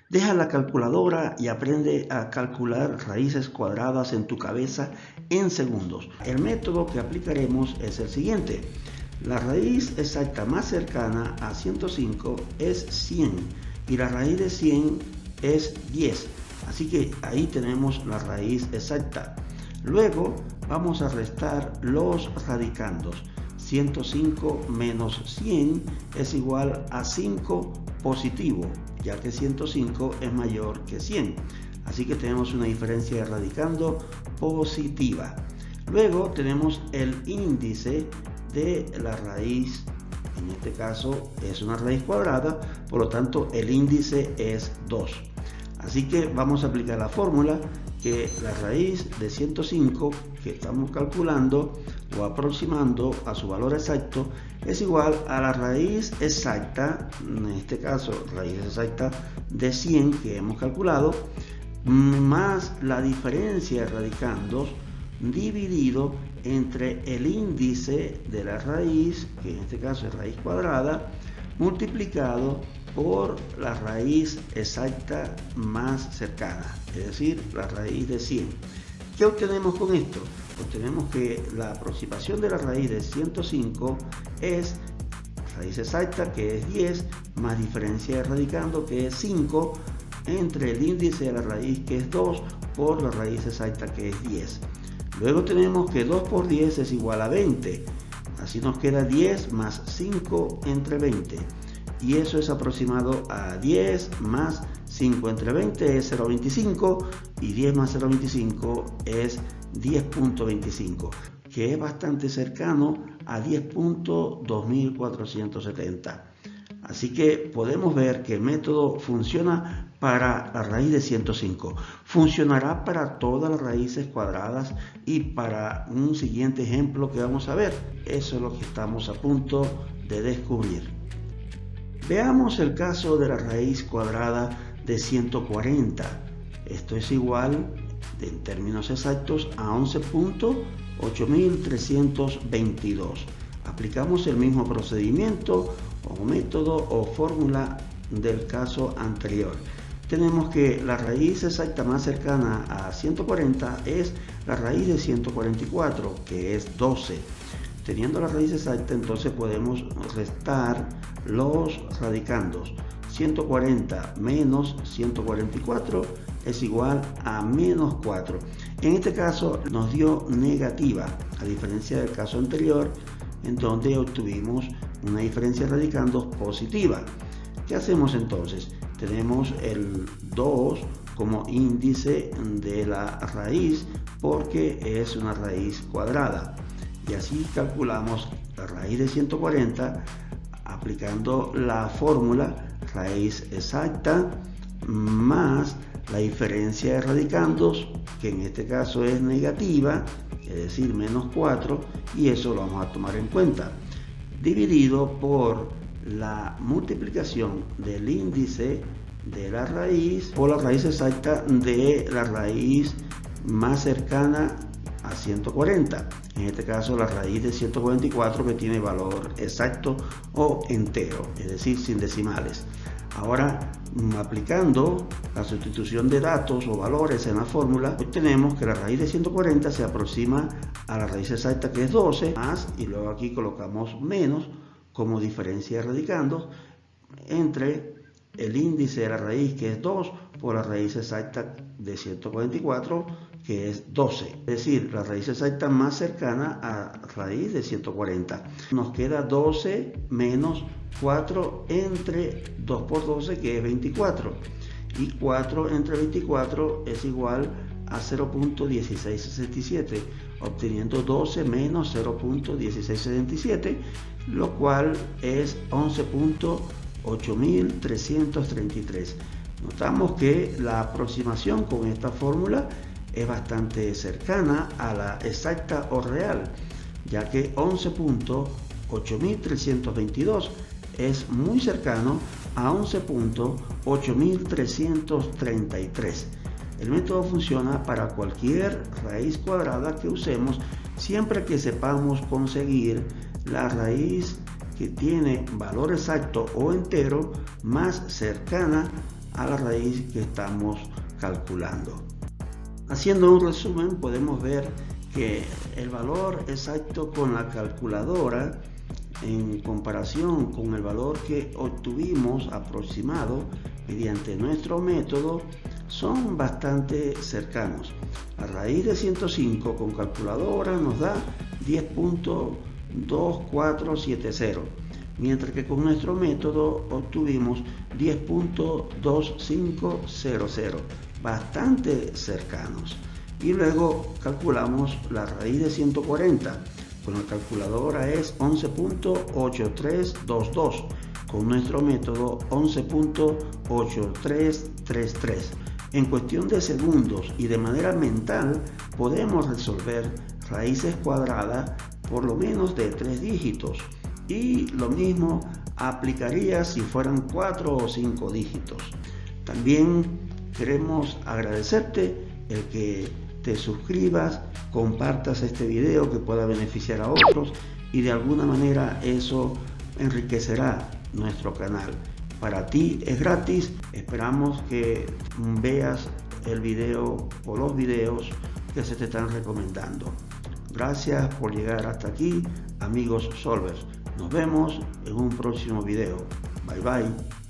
Deja la calculadora y aprende a calcular raíces cuadradas en tu cabeza en segundos. El método que aplicaremos es el siguiente. La raíz exacta más cercana a 105 es 100 y la raíz de 100 es 10. Así que ahí tenemos la raíz exacta. Luego vamos a restar los radicandos. 105 menos 100 es igual a 5 positivo, ya que 105 es mayor que 100. Así que tenemos una diferencia de radicando positiva. Luego tenemos el índice de la raíz. En este caso es una raíz cuadrada, por lo tanto el índice es 2. Así que vamos a aplicar la fórmula que la raíz de 105 que estamos calculando o aproximando a su valor exacto es igual a la raíz exacta, en este caso raíz exacta de 100 que hemos calculado, más la diferencia de radicandos dividido entre el índice de la raíz, que en este caso es raíz cuadrada, multiplicado por la raíz exacta más cercana, es decir, la raíz de 100. ¿Qué obtenemos con esto? Obtenemos que la aproximación de la raíz de 105 es raíz exacta, que es 10, más diferencia de radicando, que es 5, entre el índice de la raíz, que es 2, por la raíz exacta, que es 10. Luego tenemos que 2 por 10 es igual a 20. Así nos queda 10 más 5 entre 20. Y eso es aproximado a 10 más 5 entre 20 es 0,25 y 10 más 0,25 es 10.25, que es bastante cercano a 10.2470. Así que podemos ver que el método funciona para la raíz de 105. Funcionará para todas las raíces cuadradas y para un siguiente ejemplo que vamos a ver. Eso es lo que estamos a punto de descubrir. Veamos el caso de la raíz cuadrada de 140. Esto es igual, en términos exactos, a 11.8322. Aplicamos el mismo procedimiento o método o fórmula del caso anterior. Tenemos que la raíz exacta más cercana a 140 es la raíz de 144, que es 12. Teniendo la raíz exacta, entonces podemos restar los radicandos. 140 menos 144 es igual a menos 4. En este caso nos dio negativa, a diferencia del caso anterior, en donde obtuvimos una diferencia de radicandos positiva. ¿Qué hacemos entonces? Tenemos el 2 como índice de la raíz porque es una raíz cuadrada. Y así calculamos la raíz de 140 aplicando la fórmula raíz exacta más la diferencia de radicandos, que en este caso es negativa, es decir, menos 4, y eso lo vamos a tomar en cuenta, dividido por la multiplicación del índice de la raíz por la raíz exacta de la raíz más cercana a 140. En este caso la raíz de 144, que tiene valor exacto o entero, es decir, sin decimales. Ahora, aplicando la sustitución de datos o valores en la fórmula, obtenemos que la raíz de 140 se aproxima a la raíz exacta, que es 12, más, y luego aquí colocamos menos como diferencia de radicandos entre el índice de la raíz, que es 2, por la raíz exacta de 144, que es 12. Es decir, la raíz exacta más cercana a raíz de 140. Nos queda 12 menos 4 entre 2 por 12, que es 24. Y 4 entre 24 es igual a 0.1667, obteniendo 12 menos 0.1667, lo cual es 11.8333. Notamos que la aproximación con esta fórmula es bastante cercana a la exacta o real, ya que 11.8322 es muy cercano a 11.8333. El método funciona para cualquier raíz cuadrada que usemos, siempre que sepamos conseguir la raíz que tiene valor exacto o entero más cercana a la raíz que estamos calculando. Haciendo un resumen, podemos ver que el valor exacto con la calculadora en comparación con el valor que obtuvimos aproximado mediante nuestro método son bastante cercanos. La raíz de 105 con calculadora nos da 10.2470, mientras que con nuestro método obtuvimos 10.2500, bastante cercanos. Y luego calculamos la raíz de 140. Con la calculadora es 11.8322, con nuestro método 11.8333. En cuestión de segundos y de manera mental podemos resolver raíces cuadradas por lo menos de 3 dígitos, y lo mismo aplicaría si fueran 4 o 5 dígitos. También queremos agradecerte el que te suscribas, compartas este video que pueda beneficiar a otros, y de alguna manera eso enriquecerá nuestro canal. Para ti es gratis. Esperamos que veas el video o los videos que se te están recomendando. Gracias por llegar hasta aquí, amigos solvers. Nos vemos en un próximo video. Bye bye.